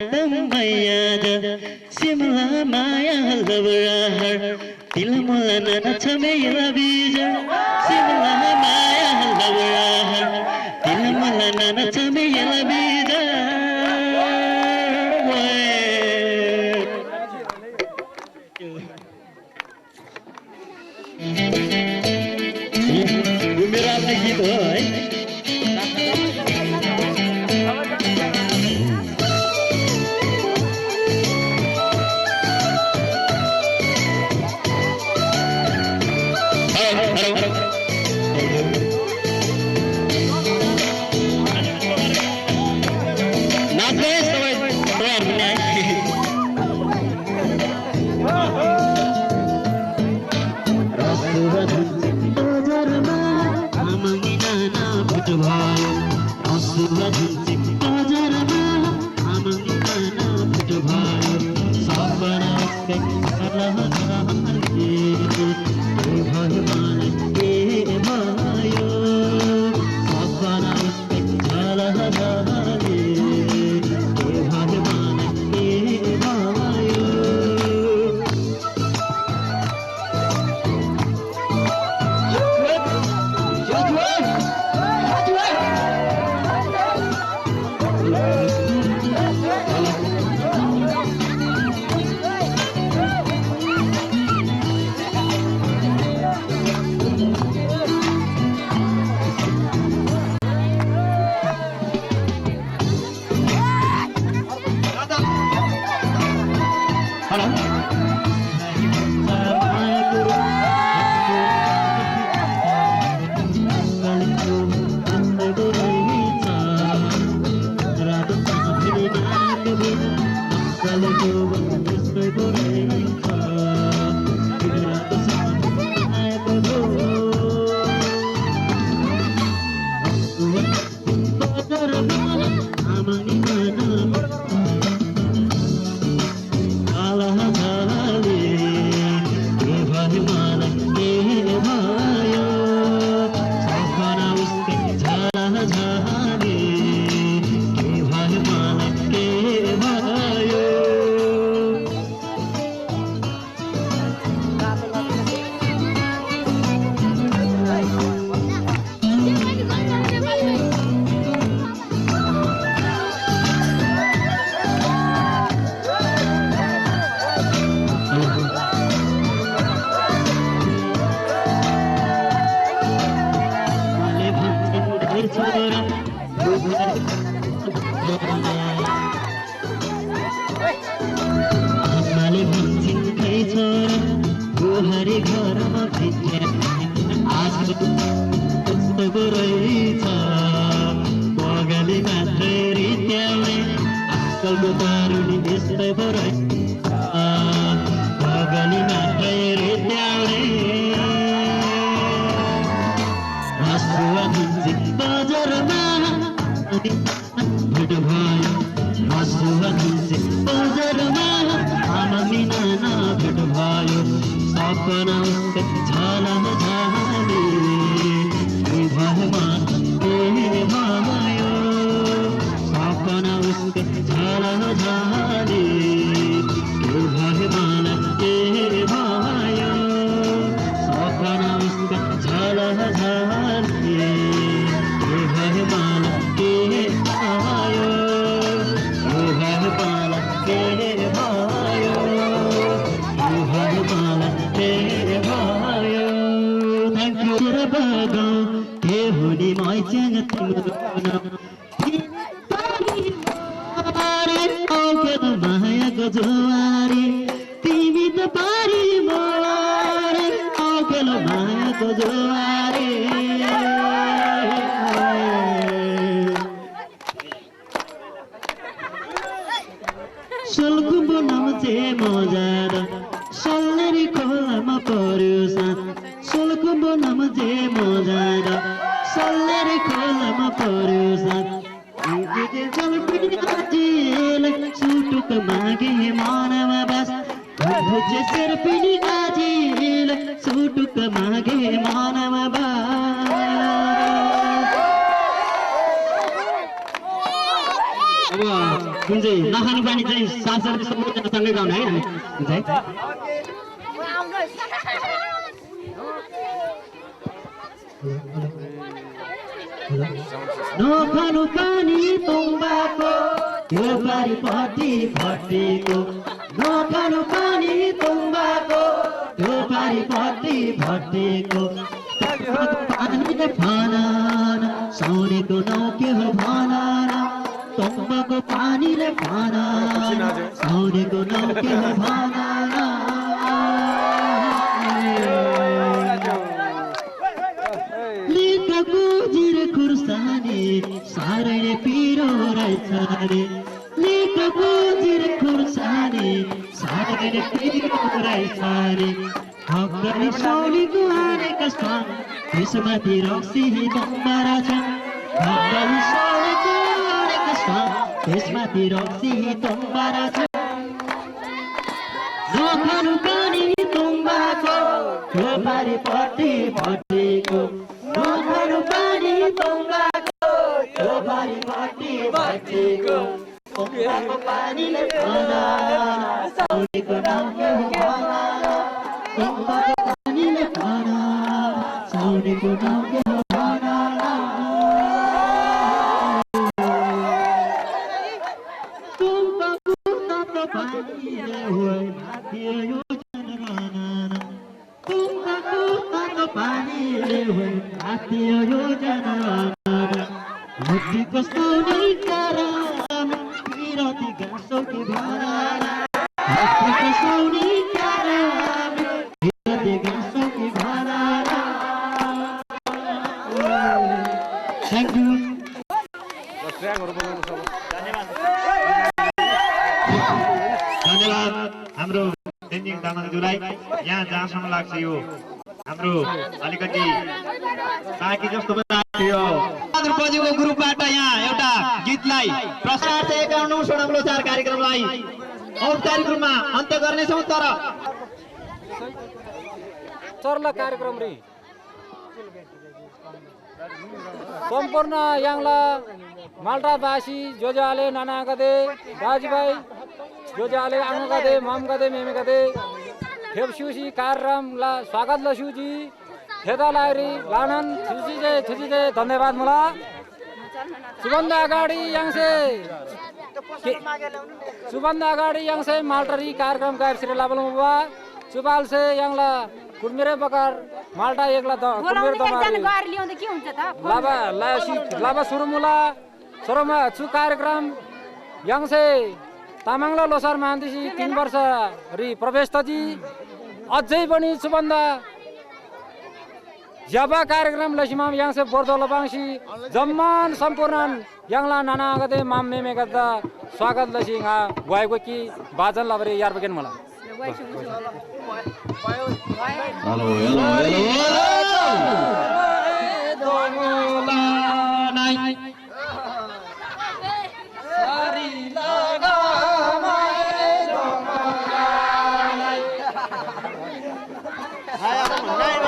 Tambayada Simla Maya Lavara Tilamula Chamela Bija Simla Maya Lavara Tilamula Chamela Bija Umira lagi boy हुन्छ नखानु पानी चाहिँ साथसाथै सबैजनासँगै गाउने है हामी हुन्छ है नखानु पानी तुम्बाको त्यो पारिपट्टि भट्टीको नखानु पानी तुम्बाको त्यो पारिपट्टि भट्टीको पानीले भनान साउनेको नाउँ के हो भनान तुम्बाको पानीले भनान साउनेको नाउँ के हो भनान लिटको जिर खुर्सानी साह्रै पिरो रहेछ रे लिटको जिर खुर्सानी साह्रै पिरो रहेछ रे हक्करी सौलीको हारेका छन् त्यसमाथि रक्सी तुम्बारा छन् हक्करी सौलीको हारेका छन् त्यसमाथि रक्सी तुम्बारा छन् नखानु पानी तुम्बाको त्यो पारिपट्टि भट्टीको नखानु पानी तुम्बाको त्यो पारिपट्टि भट्टीको तुम्बाको पानीले भनान साउनेको नाउँ के हो भनान तुम्बाको पानीले भनान साउनेको नाउँ के हो भनान तुम्बाको तातो पानीले होइ माथि यो जनगणना तुम्बाको तातो पानीले होइ माथि यो जनगणना मुक्तिको साउनै कारण विरती गाँसौ कि भनान मुक्तिको साउनै कारण विरती गाँसौ कि भनान थ्याङ्क यू धन्यवाद हाम्रो तेन्जिङ तामाङज्यूलाई यहाँ जहाँसम्म लाग्छ यो हाम्रो अलिकति बाँकी जस्तो थियो बजेको ग्रुपबाट यहाँ एउटा गीतलाई प्रसार 51 कार्यक्रमलाई औपचारिक रूपमा अन्त्य गर्नेछौँ तर चर्ला कार्यक्रम रे सम्पूर्ण याङला माल्टावासी जोजाले नाना गदे दाजुभाइ जोजाले आमा गदे मम गदे मेमे गदे फेप्सुसी कार्यक्रम ला स्वागत लसुजी खेदा लाइरी लानन थुजी धन्यवाद मला सुबन्ध अगाडि याङसे माल्टरी कार्यक्रम गाइड श्री लाबल मुबा सुबाल से याङला कुर्मेरे बकार माल्टा एकला कुर्मेरे दमारी लाबा सुरुमुला सुरुमा छु कार्यक्रम याङसे तामाङला लोसार मान्दिसी 3 वर्ष रि प्रवेश तजी अझै पनि सुबन्ध जबा कार्यक्रम लसिमाम याङसे बोर्दो लबाङसी जम्मान सम्पूर्ण याङला नाना गदे माम मेमे गदा स्वागत लसिङा गएको कि बाजन लाबरे यार बगेन मला हेलो दोमोला नाइ सारी लगा माए दोमोला नाइ हाया नाइ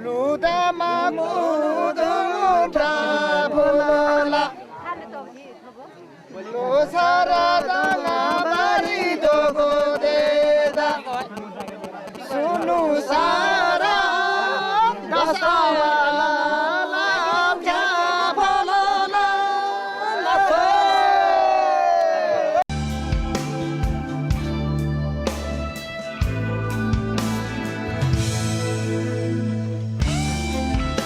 Lu